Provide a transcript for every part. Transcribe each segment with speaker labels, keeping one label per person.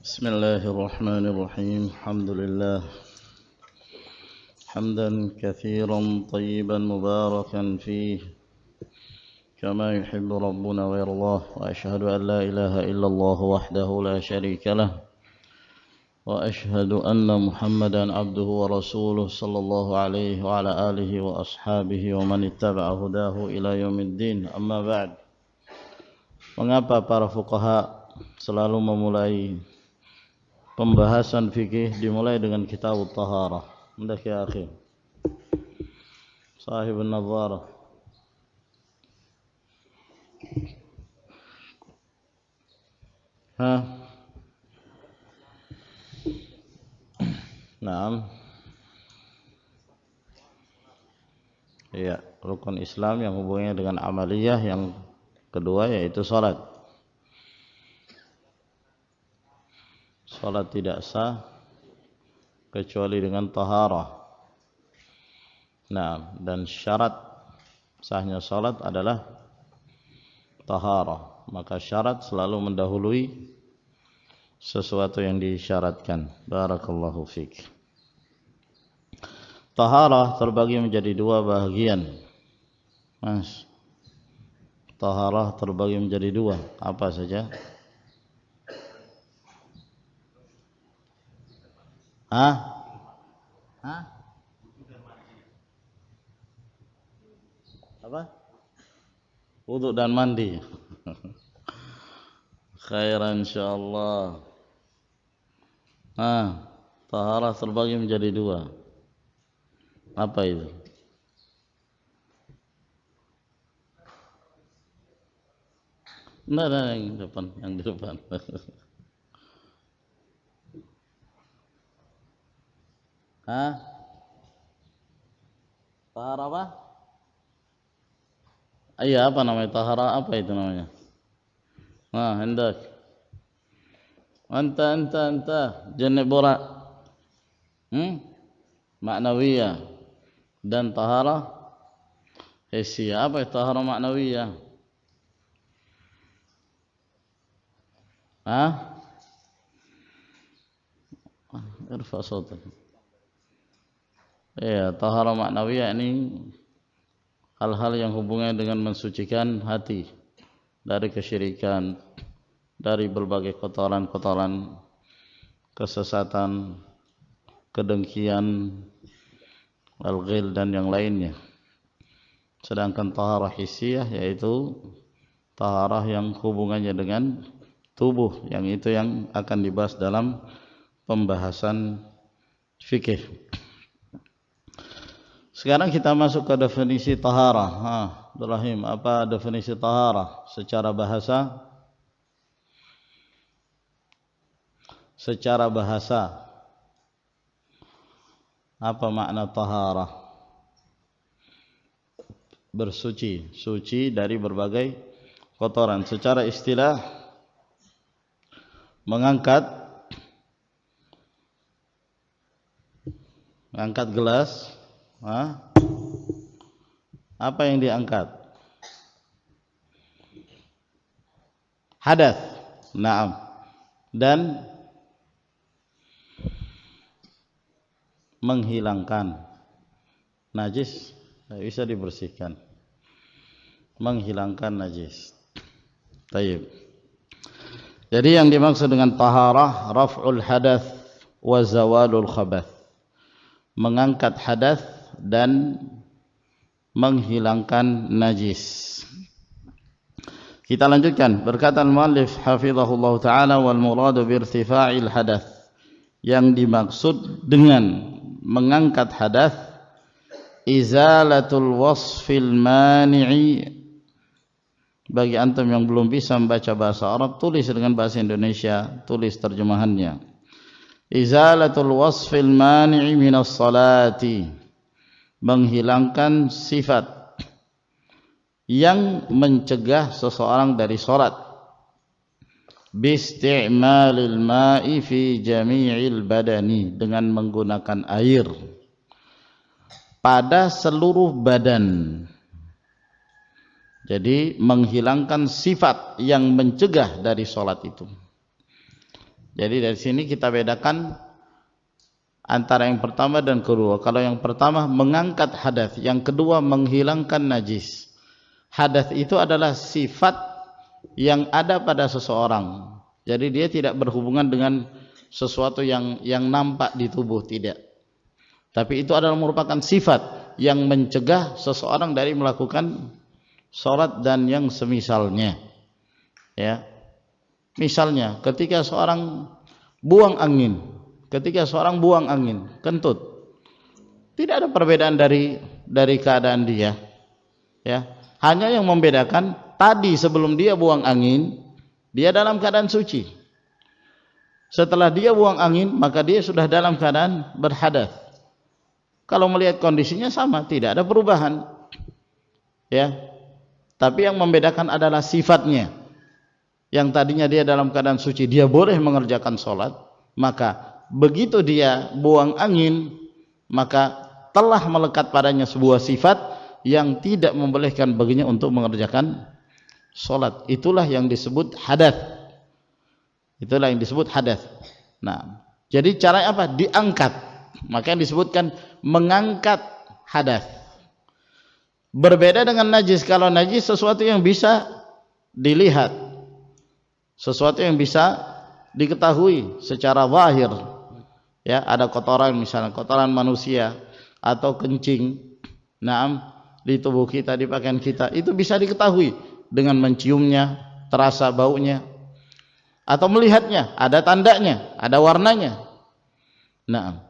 Speaker 1: بسم الله الرحمن الرحيم. الحمد لله حمدا كثيرا طيبا مباركا فيه كما يحب ربنا ويرضاه، وأشهد أن لا إله إلا الله وحده لا شريك له، وأشهد أن محمدا عبده ورسوله صلى الله عليه وعلى آله وأصحابه ومن اتبع هداه إلى يوم الدين. أما بعد. Mengapa para fuqaha selalu memulai pembahasan fikih dimulai dengan kitab taharah? Hendak ya akhi sahib an-nadhara. Naam. Ya, rukun Islam yang hubungannya dengan amaliyah yang kedua yaitu salat. Salat tidak sah kecuali dengan taharah. Nah, dan syarat sahnya salat adalah taharah. Maka syarat selalu mendahului sesuatu yang disyaratkan. Barakallahu fiik. Taharah terbagi menjadi dua bahagian. Mas, taharah terbagi menjadi dua. Apa saja? Apa? Wudu dan mandi. Khairan insyaallah. Taharah terbagi menjadi dua. Apa itu? Nah, yang di depan. Taharah apa? Iya, apa namanya taharah? Apa itu namanya? Hendak. Anta jenis borak. Maknawiyah. Dan taharah hissiyah. Apa itu taharah maknawiyah? Irfa sautak. Ya, taharah maknawiyah ini hal-hal yang hubungannya dengan mensucikan hati dari kesyirikan, dari berbagai kotoran-kotoran, kesesatan, kedengkian, al-ghil dan yang lainnya. Sedangkan taharah hissiyah yaitu taharah yang hubungannya dengan tubuh, yang itu yang akan dibahas dalam pembahasan fikih. Sekarang kita masuk ke definisi taharah. Rahim, apa definisi taharah secara bahasa? Secara bahasa, apa makna taharah? Bersuci, suci dari berbagai kotoran. Secara istilah, mengangkat gelas. Apa yang diangkat? Hadath. Naam. Dan menghilangkan najis, bisa dibersihkan. Menghilangkan najis. Tayyib. Jadi yang dimaksud dengan taharah raf'ul hadath wa zawalul khabath. Mengangkat hadath dan menghilangkan najis. Kita lanjutkan. Berkata al-muallif hafizahullah ta'ala, wal muradu birtifa'il hadath. Yang dimaksud dengan mengangkat hadath izalatul wasfil mani'i. Bagi antum yang belum bisa membaca bahasa Arab, tulis dengan bahasa Indonesia, tulis terjemahannya. Izalatul wasfil mani'i minas salati, menghilangkan sifat yang mencegah seseorang dari salat. Bisti'malil ma'i fi jami'il badani, dengan menggunakan air pada seluruh badan. Jadi menghilangkan sifat yang mencegah dari salat itu. Jadi dari sini kita bedakan antara yang pertama dan kedua. Kalau yang pertama mengangkat hadas, yang kedua menghilangkan najis. Hadas itu adalah sifat yang ada pada seseorang. Jadi dia tidak berhubungan dengan sesuatu yang nampak di tubuh, tidak. Tapi itu adalah merupakan sifat yang mencegah seseorang dari melakukan sholat dan yang semisalnya. Ya. Misalnya ketika seorang buang angin, kentut, tidak ada perbedaan dari keadaan dia. Ya. Hanya yang membedakan tadi sebelum dia buang angin, dia dalam keadaan suci. Setelah dia buang angin, maka dia sudah dalam keadaan berhadas. Kalau melihat kondisinya sama, tidak ada perubahan. Ya. Tapi yang membedakan adalah sifatnya. Yang tadinya dia dalam keadaan suci, dia boleh mengerjakan sholat, maka begitu dia buang angin, maka telah melekat padanya sebuah sifat yang tidak membolehkan baginya untuk mengerjakan sholat. Itulah yang disebut hadas. Nah, jadi caranya apa? Diangkat. Maka yang disebutkan mengangkat hadas. Berbeda dengan najis. Kalau najis sesuatu yang bisa dilihat, sesuatu yang bisa diketahui secara zahir. Ya, ada kotoran, misalnya kotoran manusia atau kencing, di tubuh kita, di pakaian kita, itu bisa diketahui dengan menciumnya, terasa baunya, atau melihatnya, ada tandanya, ada warnanya. Nah,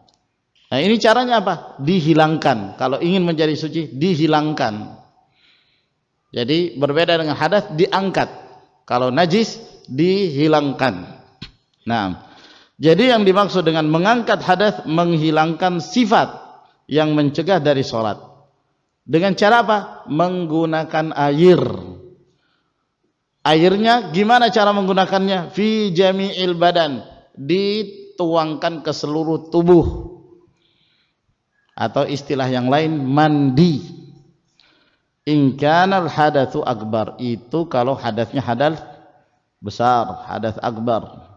Speaker 1: ini caranya apa? Dihilangkan. Kalau ingin menjadi suci, dihilangkan. Jadi berbeda dengan hadas, diangkat. Kalau najis, dihilangkan. Nah, jadi yang dimaksud dengan mengangkat hadas, menghilangkan sifat yang mencegah dari sholat. Dengan cara apa? Menggunakan air. Airnya gimana cara menggunakannya? Fi jami'il badan, dituangkan ke seluruh tubuh. Atau istilah yang lain, mandi. In kanal hadatsu akbar, itu kalau hadasnya hadas besar, hadas akbar.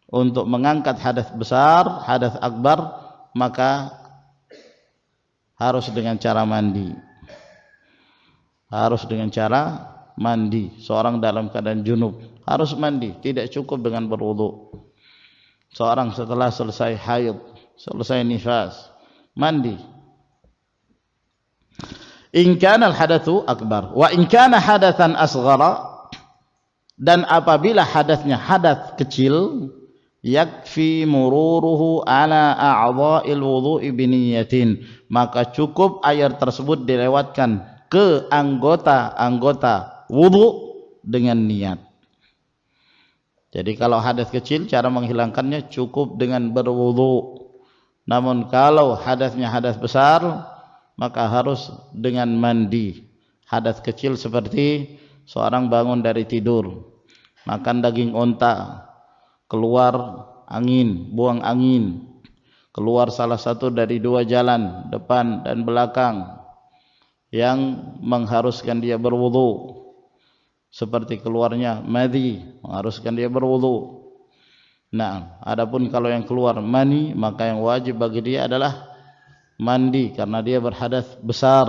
Speaker 1: Untuk mengangkat hadas besar, hadas akbar, maka harus dengan cara mandi. Harus dengan cara mandi. Seorang dalam keadaan junub harus mandi, tidak cukup dengan berwudu. Seorang setelah selesai haid, selesai nifas, mandi. In kana al-hadatsu akbar wa in kana hadatsan asghara, dan apabila hadasnya hadas kecil, yakfi mururuhu ala a'dha'il wudhu'i biniyatin, maka cukup air tersebut dilewatkan ke anggota-anggota wudu dengan niat. Jadi kalau hadas kecil, cara menghilangkannya cukup dengan berwudu. Namun kalau hadasnya hadas besar, maka harus dengan mandi. Hadas kecil seperti seorang bangun dari tidur, makan daging onta, keluar angin, buang angin, keluar salah satu dari dua jalan, depan dan belakang, yang mengharuskan dia berwudu, seperti keluarnya madhi, mengharuskan dia berwudu. Nah, adapun kalau yang keluar mani, maka yang wajib bagi dia adalah mandi karena dia berhadas besar.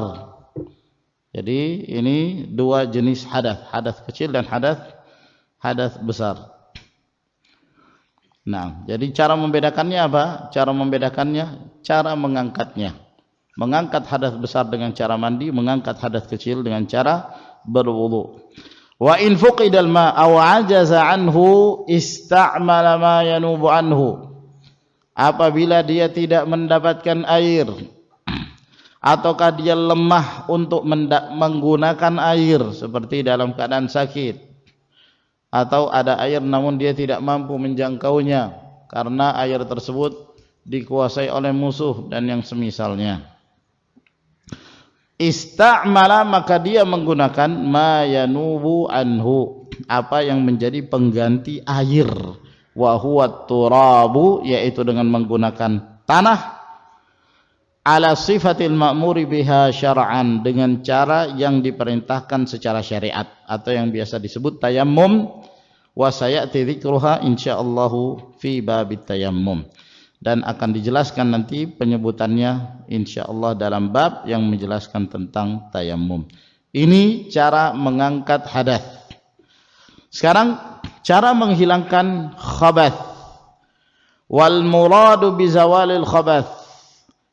Speaker 1: Jadi ini dua jenis hadas, hadas kecil dan hadas besar. Nah, jadi cara membedakannya apa? Cara membedakannya, cara mengangkatnya. Mengangkat hadas besar dengan cara mandi, mengangkat hadas kecil dengan cara berwudu. Wa in fuqidal ma aw ajaza anhu ista'mala ma yanubu anhu. Apabila dia tidak mendapatkan air, ataukah dia lemah untuk menggunakan air, seperti dalam keadaan sakit, atau ada air namun dia tidak mampu menjangkaunya karena air tersebut dikuasai oleh musuh dan yang semisalnya, ista'mala, maka dia menggunakan ma yanubu anhu, apa yang menjadi pengganti air, wa huwa turabu, yaitu dengan menggunakan tanah, ala sifatil ma'muri biha syar'an, dengan cara yang diperintahkan secara syariat, atau yang biasa disebut tayammum, wa sayati dzikruha insyaallah fi babit tayammum, dan akan dijelaskan nanti penyebutannya insyaallah dalam bab yang menjelaskan tentang tayammum. Ini cara mengangkat hadas. Sekarang cara menghilangkan khabath. Wal muradu bizawalil khabath,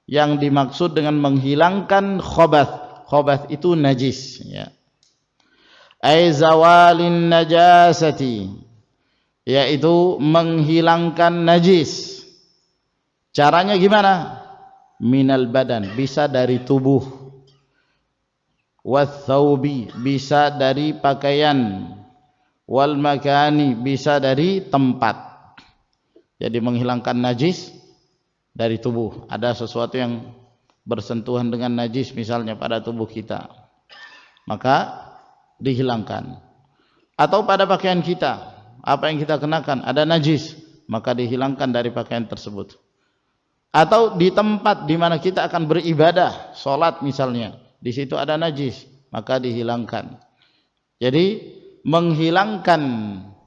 Speaker 1: yang dimaksud dengan menghilangkan khabath. Khabath itu najis, ya. Ai zawalin najasati, yaitu menghilangkan najis. Caranya gimana? Minal badan, bisa dari tubuh. Wathaubi, bisa dari pakaian. Wal makani, bisa dari tempat. Jadi menghilangkan najis dari tubuh. Ada sesuatu yang bersentuhan dengan najis misalnya pada tubuh kita, maka dihilangkan. Atau pada pakaian kita, apa yang kita kenakan ada najis, maka dihilangkan dari pakaian tersebut. Atau di tempat di mana kita akan beribadah, sholat misalnya, di situ ada najis, maka dihilangkan. Jadi menghilangkan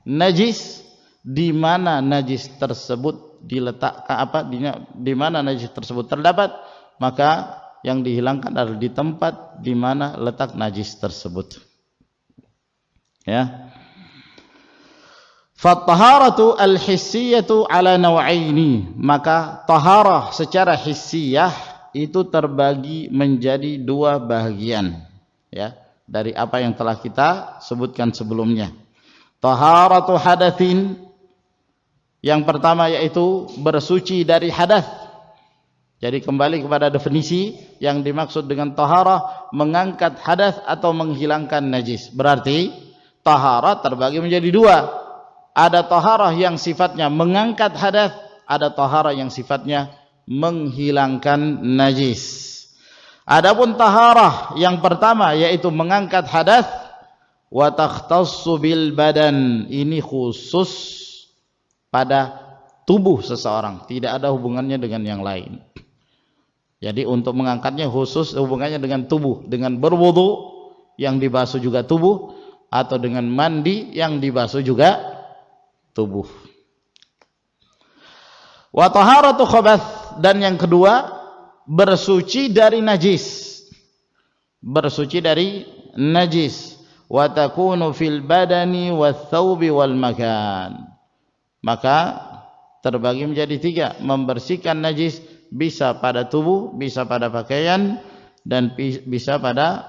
Speaker 1: najis di mana najis tersebut diletakkan, di mana najis tersebut terdapat, maka yang dihilangkan adalah di tempat di mana letak najis tersebut. Ya. Fattaharatu al-hissiyatu ala naw'aini, maka taharah secara hissiyah itu terbagi menjadi dua bahagian, ya, dari apa yang telah kita sebutkan sebelumnya. Taharatu hadatsin, yang pertama yaitu bersuci dari hadas. Jadi kembali kepada definisi yang dimaksud dengan taharah, mengangkat hadas atau menghilangkan najis. Berarti taharah terbagi menjadi dua. Ada taharah yang sifatnya mengangkat hadas, ada taharah yang sifatnya menghilangkan najis. Adapun taharah yang pertama yaitu mengangkat hadas, wa takhtassu bil badan, ini khusus pada tubuh seseorang, tidak ada hubungannya dengan yang lain. Jadi untuk mengangkatnya khusus hubungannya dengan tubuh, dengan berwudu yang dibasuh juga tubuh, atau dengan mandi yang dibasuh juga tubuh. Wa taharatu khabath, dan yang kedua bersuci dari najis. Bersuci dari najis. Wa takunu fil badani wath thawbi wal makan. Maka terbagi menjadi tiga. Membersihkan najis bisa pada tubuh, bisa pada pakaian, dan bisa pada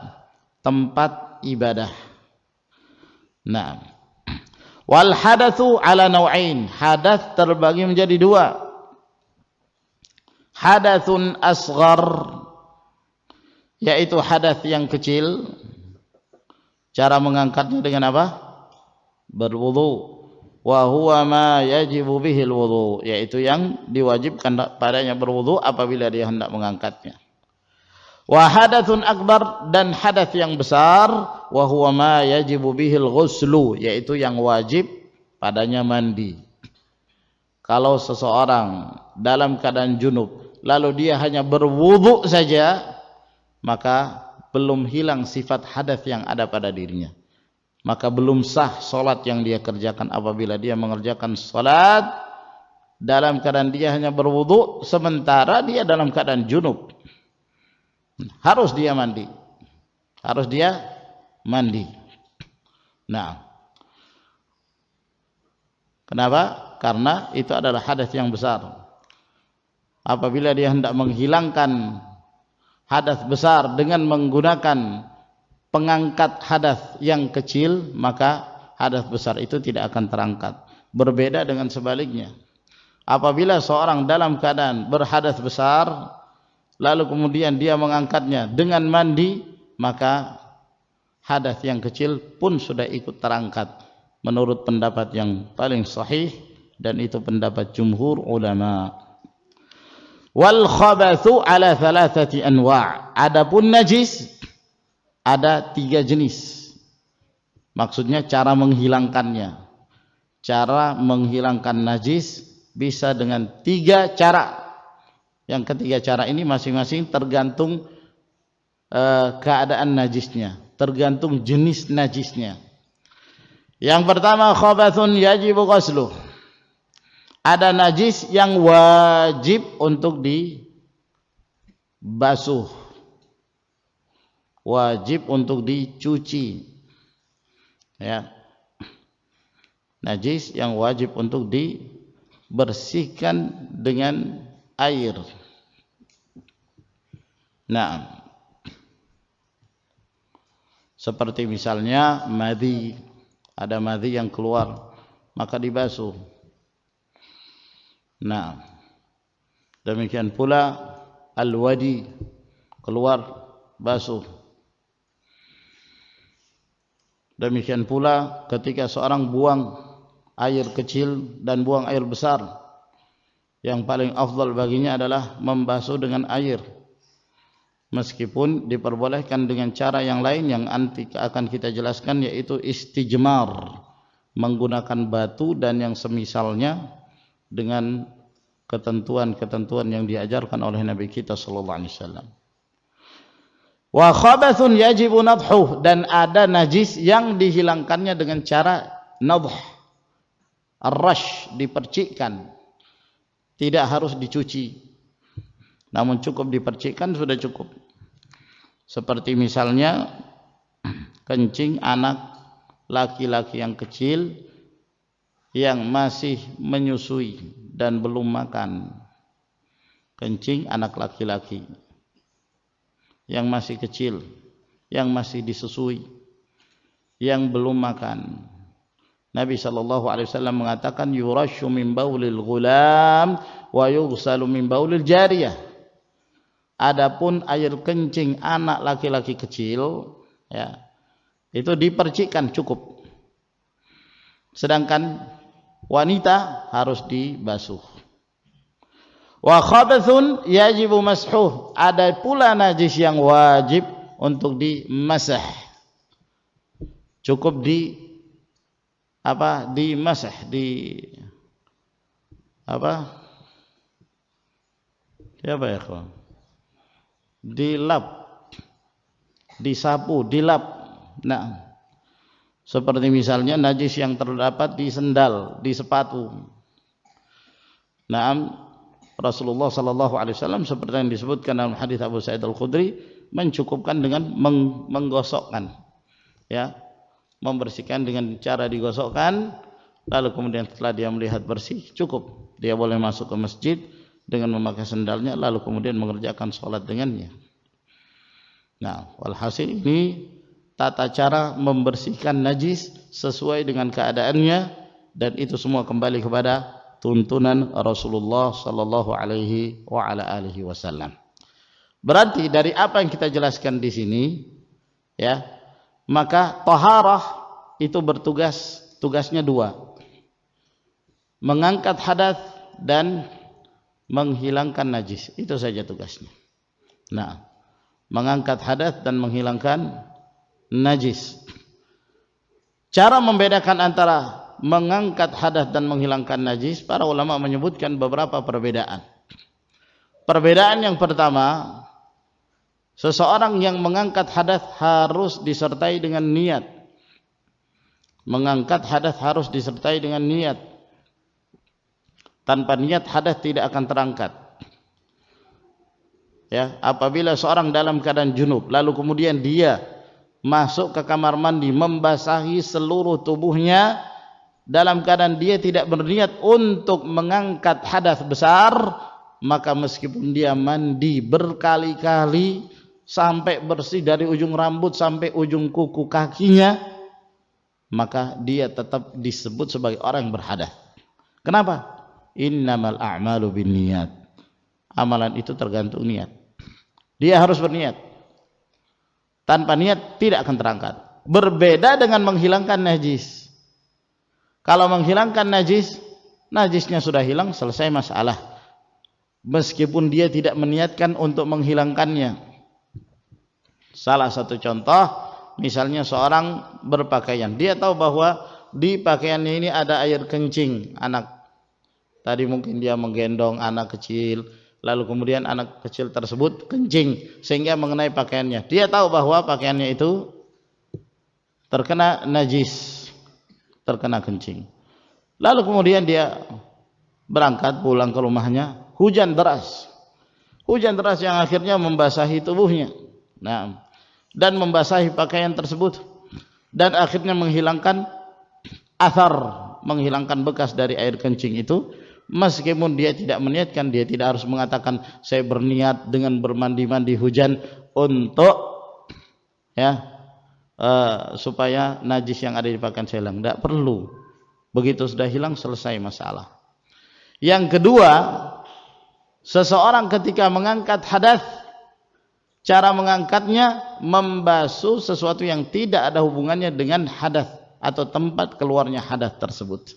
Speaker 1: tempat ibadah. Nah, wal hadatsu ala naw'ain, hadas terbagi menjadi dua. Hadatsun asghar, yaitu hadas yang kecil. Cara mengangkatnya dengan apa? Berwudu. Wa huwa ma yajibu bihi alwudu, yaitu yang diwajibkan padanya berwudu apabila dia hendak mengangkatnya. Wa hadatsun akbar, dan hadas yang besar, wa huwa ma yajibu bihi alghuslu, yaitu yang wajib padanya mandi. Kalau seseorang dalam keadaan junub lalu dia hanya berwudu saja, maka belum hilang sifat hadas yang ada pada dirinya, maka belum sah solat yang dia kerjakan. Apabila dia mengerjakan solat dalam keadaan dia hanya berwudu sementara dia dalam keadaan junub, harus dia mandi, harus dia mandi. Nah, kenapa? Karena itu adalah hadas yang besar. Apabila dia hendak menghilangkan hadas besar dengan menggunakan pengangkat hadas yang kecil, maka hadas besar itu tidak akan terangkat. Berbeda dengan sebaliknya, apabila seorang dalam keadaan berhadas besar lalu kemudian dia mengangkatnya dengan mandi, maka hadas yang kecil pun sudah ikut terangkat menurut pendapat yang paling sahih, dan itu pendapat jumhur ulama. Wal khabathu ala thalathati anwa', adapun najis ada 3 jenis. Maksudnya cara menghilangkannya. Cara menghilangkan najis bisa dengan 3 cara. Yang ketiga cara ini masing-masing tergantung keadaan najisnya, tergantung jenis najisnya. Yang pertama, khabathun yajibu ghusluh. Ada najis yang wajib untuk dibasuh, wajib untuk dicuci. Ya, najis yang wajib untuk dibersihkan dengan air. Nah, seperti misalnya madhi, ada madhi yang keluar, maka dibasuh. Nah, demikian pula al-wadi, keluar, basuh. Demikian pula ketika seorang buang air kecil dan buang air besar, yang paling afdal baginya adalah membasuh dengan air, meskipun diperbolehkan dengan cara yang lain yang nanti akan kita jelaskan, yaitu istijmar, menggunakan batu dan yang semisalnya dengan ketentuan-ketentuan yang diajarkan oleh Nabi kita sallallahu alaihi wasallam. Wa khabathun yajibu nadhuh, dan ada najis yang dihilangkannya dengan cara nadh, ar-rash, dipercikkan, tidak harus dicuci, namun cukup dipercikkan sudah cukup. Seperti misalnya kencing anak laki-laki yang kecil yang masih menyusui dan belum makan. Kencing anak laki-laki yang masih kecil, yang masih disusui, yang belum makan. Nabi sallallahu alaihi wasallam mengatakan yurashu min baulil ghulam wa yughsalu min baulil jariyah. Adapun air kencing anak laki-laki kecil, ya, itu dipercikkan cukup. Sedangkan wanita harus dibasuh. Wa khabathun yajibu mashuh, ada pula najis yang wajib untuk dimasah, cukup dimasah, ya kawan, dilap, disapu, dilap. Nah, seperti misalnya najis yang terdapat di sendal, di sepatu. Nah, Rasulullah sallallahu alaihi wasallam seperti yang disebutkan dalam hadis Abu Sa'id Al-Khudri, mencukupkan dengan menggosokkan, ya, membersihkan dengan cara digosokkan, lalu kemudian setelah dia melihat bersih, cukup dia boleh masuk ke masjid dengan memakai sendalnya, lalu kemudian mengerjakan sholat dengannya. Nah, walhasil ini tata cara membersihkan najis sesuai dengan keadaannya, dan itu semua kembali kepada tuntunan Rasulullah sallallahu alaihi wa ala alihi wasallam. Berarti dari apa yang kita jelaskan di sini, ya, maka taharah itu tugasnya dua, mengangkat hadas dan menghilangkan najis, itu saja tugasnya. Nah, mengangkat hadas dan menghilangkan najis. Cara membedakan antara mengangkat hadas dan menghilangkan najis, para ulama menyebutkan beberapa perbedaan. Perbedaan yang pertama, seseorang yang mengangkat hadas harus disertai dengan niat. Mengangkat hadas harus disertai dengan niat. Tanpa niat hadas tidak akan terangkat. Ya, apabila seorang dalam keadaan junub lalu kemudian dia masuk ke kamar mandi membasahi seluruh tubuhnya dalam keadaan dia tidak berniat untuk mengangkat hadas besar, maka meskipun dia mandi berkali-kali sampai bersih dari ujung rambut sampai ujung kuku kakinya, maka dia tetap disebut sebagai orang yang berhadas. Kenapa? Innamal a'malu binniyat. Amalan itu tergantung niat. Dia harus berniat. Tanpa niat tidak akan terangkat. Berbeda dengan menghilangkan najis. Kalau menghilangkan najis, najisnya sudah hilang, selesai masalah. Meskipun dia tidak meniatkan untuk menghilangkannya. Salah satu contoh, misalnya seorang berpakaian, dia tahu bahwa di pakaiannya ini ada air kencing anak. Tadi mungkin dia menggendong anak kecil, lalu kemudian anak kecil tersebut kencing sehingga mengenai pakaiannya. Dia tahu bahwa pakaiannya itu terkena najis. terkena kencing. Lalu kemudian dia berangkat pulang ke rumahnya, hujan deras yang akhirnya membasahi tubuhnya, nah, dan membasahi pakaian tersebut, dan akhirnya menghilangkan athar, menghilangkan bekas dari air kencing itu. Meskipun dia tidak meniatkan, dia tidak harus mengatakan saya berniat dengan bermandi-mandi hujan untuk supaya najis yang ada di pakaian saya hilang. Tidak perlu. Begitu sudah hilang, selesai masalah. Yang kedua, seseorang ketika mengangkat hadas, cara mengangkatnya membasuh sesuatu yang tidak ada hubungannya dengan hadas atau tempat keluarnya hadas tersebut.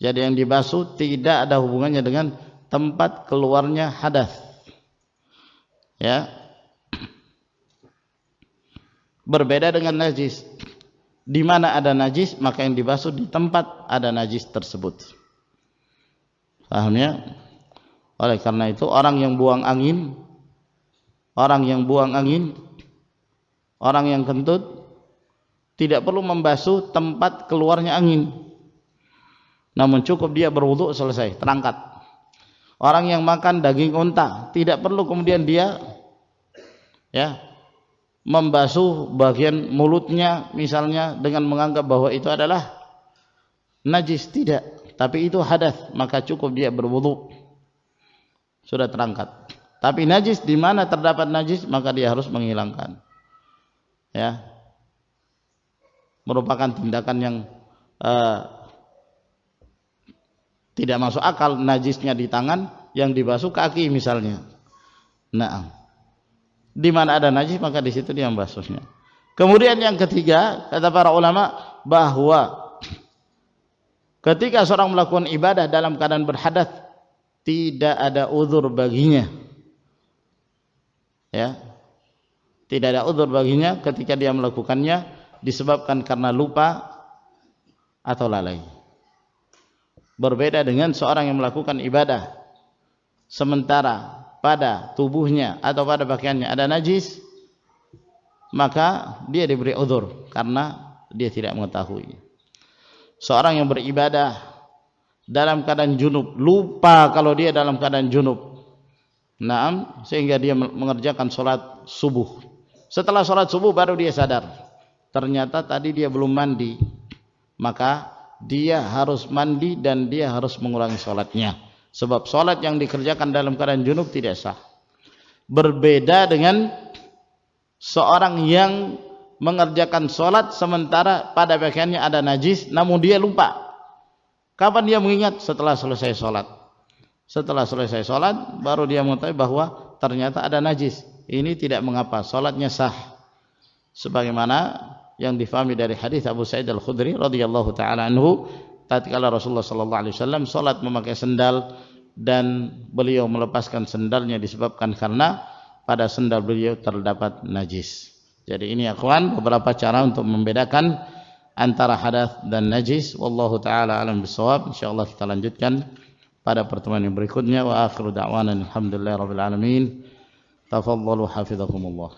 Speaker 1: Jadi yang dibasuh tidak ada hubungannya dengan tempat keluarnya hadas. Ya. Berbeda dengan najis. Di mana ada najis, maka yang dibasuh di tempat ada najis tersebut. Paham ya? Oleh karena itu orang yang buang angin, orang yang kentut tidak perlu membasuh tempat keluarnya angin. Namun cukup dia berwudu, selesai, terangkat. Orang yang makan daging unta tidak perlu kemudian dia membasuh bagian mulutnya misalnya dengan menganggap bahwa itu adalah najis, tidak, tapi itu hadas, maka cukup dia berwudu, sudah terangkat. Tapi najis, di mana terdapat najis maka dia harus menghilangkan, ya, merupakan tindakan yang tidak masuk akal. Najisnya di tangan, yang dibasuh kaki misalnya. Nah, di mana ada najis maka di situ dia membasuhnya. Kemudian yang ketiga, kata para ulama, bahwa ketika seorang melakukan ibadah dalam keadaan berhadas, tidak ada uzur baginya. Ya. Tidak ada uzur baginya ketika dia melakukannya disebabkan karena lupa atau lalai. Berbeda dengan seorang yang melakukan ibadah sementara pada tubuhnya atau pada pakaiannya ada najis, maka dia diberi uzur karena dia tidak mengetahui. Seorang yang beribadah dalam keadaan junub, lupa kalau dia dalam keadaan junub, naam, sehingga dia mengerjakan sholat subuh. Setelah sholat subuh baru dia sadar, ternyata tadi dia belum mandi, maka dia harus mandi dan dia harus mengulangi sholatnya. Sebab sholat yang dikerjakan dalam keadaan junub tidak sah. Berbeda dengan seorang yang mengerjakan sholat sementara pada pakaiannya ada najis, namun dia lupa. Kapan dia mengingat? Setelah selesai sholat. Setelah selesai sholat baru dia mengetahui bahwa ternyata ada najis. Ini tidak mengapa, sholatnya sah. Sebagaimana yang difahami dari hadis Abu Sa'id Al-Khudri radhiyallahu taala anhu, tatkala Rasulullah sallallahu alaihi wasallam salat memakai sendal dan beliau melepaskan sendalnya disebabkan karena pada sendal beliau terdapat najis. Jadi ini akhwan beberapa cara untuk membedakan antara hadas dan najis. Wallahu taala alam bisawab. Insyaallah kita lanjutkan pada pertemuan yang berikutnya. Wa akhiru da'wana alhamdulillahirabbil alamin. Tafadhalu hafizakumullah.